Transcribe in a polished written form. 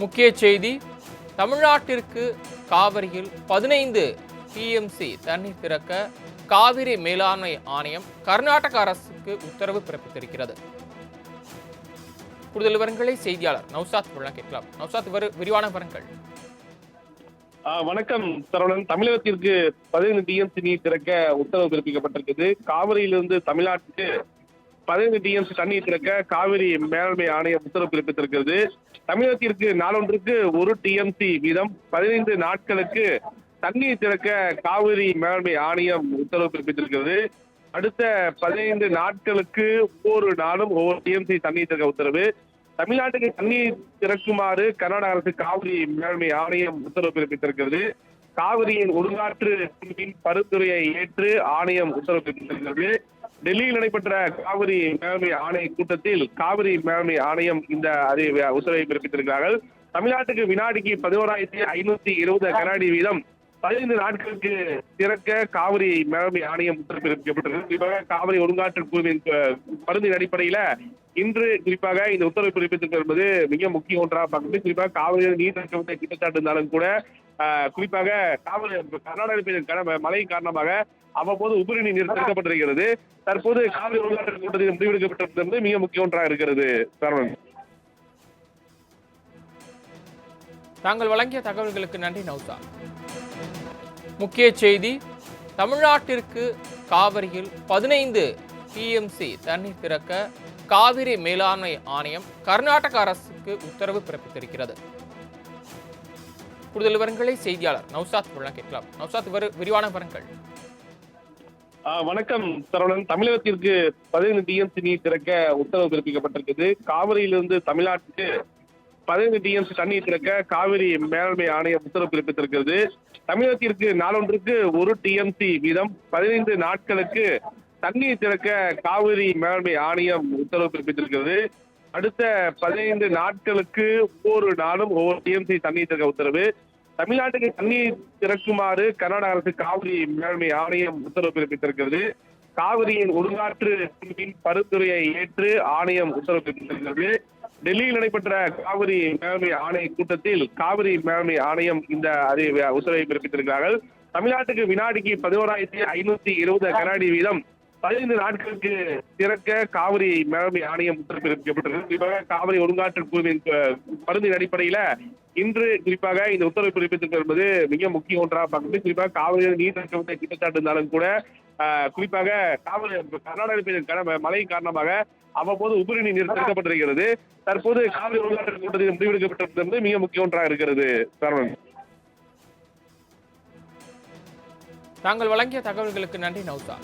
முக்கிய செய்தி: தமிழ்நாட்டிற்கு காவிரியில் 15 டிஎம்சி தண்ணீர் திறக்க காவிரி மேலாண்மை ஆணையம் கர்நாடக அரசுக்கு உத்தரவு பிறப்பித்திருக்கிறது. கூடுதல் விவரங்களை செய்தியாளர் நௌசாத் வழங்க கேட்கலாம். நௌசாத், விரிவான விவரங்கள். வணக்கம் சரவணன். தமிழகத்திற்கு 15 டிஎம்சி நீர் திறக்க உத்தரவு பிறப்பிக்கப்பட்டிருக்குது. காவிரியிலிருந்து தமிழ்நாட்டுக்கு 15 டிஎம்சி தண்ணீர் திறக்க காவிரி மேலாண்மை ஆணையம் உத்தரவு பிறப்பித்திருக்கிறது. தமிழகத்திற்கு நாளொன்றுக்கு 1 டிஎம்சி வீதம் 15 நாட்களுக்கு தண்ணீர் திறக்க காவிரி மேலாண்மை ஆணையம் உத்தரவு பிறப்பித்திருக்கிறது. அடுத்த 15 நாட்களுக்கு ஒவ்வொரு நாளும் ஒவ்வொரு டிஎம்சி தண்ணீர் திறக்க உத்தரவு. தமிழ்நாட்டுக்கு தண்ணீர் திறக்குமாறு கர்நாடக அரசு காவிரி மேலாண்மை ஆணையம் உத்தரவு பிறப்பித்திருக்கிறது. காவிரியின் ஒழுங்காற்று குழுவின் பரிந்துரையை ஏற்று ஆணையம் உத்தரவு பிறப்பித்திருக்கிறது. டெல்லியில் நடைபெற்ற காவிரி மேலாண்மை ஆணைய கூட்டத்தில் காவிரி மேலாண்மை ஆணையம் இந்த உத்தரவை பிறப்பித்திருக்கிறார்கள். தமிழ்நாட்டுக்கு வினாடிக்கு 11,520 கனஅடி வீதம் 15 நாட்களுக்கு திறக்க காவிரி மேலாண்மை ஆணையம் உத்தரவு பிறப்பிக்கப்பட்டிருக்கிறது. குறிப்பாக காவிரி ஒழுங்காற்று குழுவின் பரிந்துரை அடிப்படையில இன்று குறிப்பாக இந்த உத்தரவு பிறப்பித்திருக்கிறது என்பது மிக முக்கிய ஒன்றாக பார்க்கிறது. குறிப்பாக காவிரியில் நீர் திறக்க குற்றச்சாட்டு இருந்தாலும் கூட குறிப்பாக காவிரி கர்நாடக மழை காரணமாக அவ்வப்போது உபரி நீர் திறக்கப்பட்டிருக்கிறது. தற்போது காவிரி ஒழுங்காற்று கூட்டத்தில் முடிவெடுக்கப்பட்டிருப்பது மிக முக்கிய ஒன்றாக இருக்கிறது. சரவணன், தாங்கள் வழங்கிய தகவல்களுக்கு நன்றி நௌசா. முக்கிய செய்தி: தமிழ்நாட்டிற்கு காவிரியில் 15 டிஎம்சி தண்ணீர் திறக்க காவிரி மேலாண்மை ஆணையம் கர்நாடக அரசுக்கு உத்தரவு பிறப்பித்திருக்கிறது. கூடுதல் விவரங்களை செய்தியாளர் நௌசாத் வழங்க கேட்கலாம். நௌசாத், விரிவான விவரங்கள். வணக்கம் சரவணன். தமிழகத்திற்கு 15 டிஎம்சி நீர் திறக்க உத்தரவு பிறப்பிக்கப்பட்டிருக்குது. காவிரியிலிருந்து தமிழ்நாட்டுக்கு 15 டிஎம்சி தண்ணீர் திறக்க காவிரி மேலாண்மை ஆணையம் உத்தரவு பிறப்பித்திருக்கிறது. தமிழகத்திற்கு நாளொன்றுக்கு 1 டிஎம்சி வீதம் 15 நாட்களுக்கு தண்ணீர் திறக்க காவிரி மேலாண்மை ஆணையம் உத்தரவு பிறப்பித்திருக்கிறது. அடுத்த 15 நாட்களுக்கு ஒவ்வொரு நாளும் ஒவ்வொரு டிஎம்சி தண்ணீர் திறக்க உத்தரவு. தமிழ்நாட்டுக்கு தண்ணீர் திறக்குமாறு கர்நாடக அரசு காவிரி மேலாண்மை ஆணையம் உத்தரவு பிறப்பித்திருக்கிறது. காவிரியின் ஒழுங்காற்று குழுவின் பரிந்துரையை ஏற்று ஆணையம் உத்தரவு பிறப்பித்திருக்கிறது. டெல்லியில் நடைபெற்ற காவிரி மேலாண்மை ஆணைய கூட்டத்தில் காவிரி மேலாண்மை ஆணையம் இந்த உத்தரவை பிறப்பித்திருக்கிறார்கள். தமிழ்நாட்டுக்கு வினாடிக்கு 11,520 கனஅடி வீதம் 15 நாட்களுக்கு திறக்க காவிரி மேலாண்மை ஆணையம் உத்தரவு பிறப்பிக்கப்பட்டிருக்கிறது. குறிப்பாக காவிரி ஒழுங்காற்று குழுவின் பரிந்துரை அடிப்படையில இன்று குறிப்பாக இந்த உத்தரவு பிறப்பித்திருக்கிறது என்பது மிக முக்கிய ஒன்றாக பார்க்கிறது. குறிப்பாக காவிரியில் நீர் திறக்க குற்றச்சாட்டு இருந்தாலும் கூட குறிப்பாக கர்நாடக மழை காரணமாக அவ்வப்போது உபரி நீர் திறக்கப்பட்டிருக்கிறது. தற்போது காவிரி ஒழுங்காற்று கூட்டத்தில் முடிவெடுக்கப்பட்டிருப்பது மிக முக்கிய ஒன்றாக இருக்கிறது. சரவணன், தாங்கள் வழங்கிய தகவல்களுக்கு நன்றி நௌசா.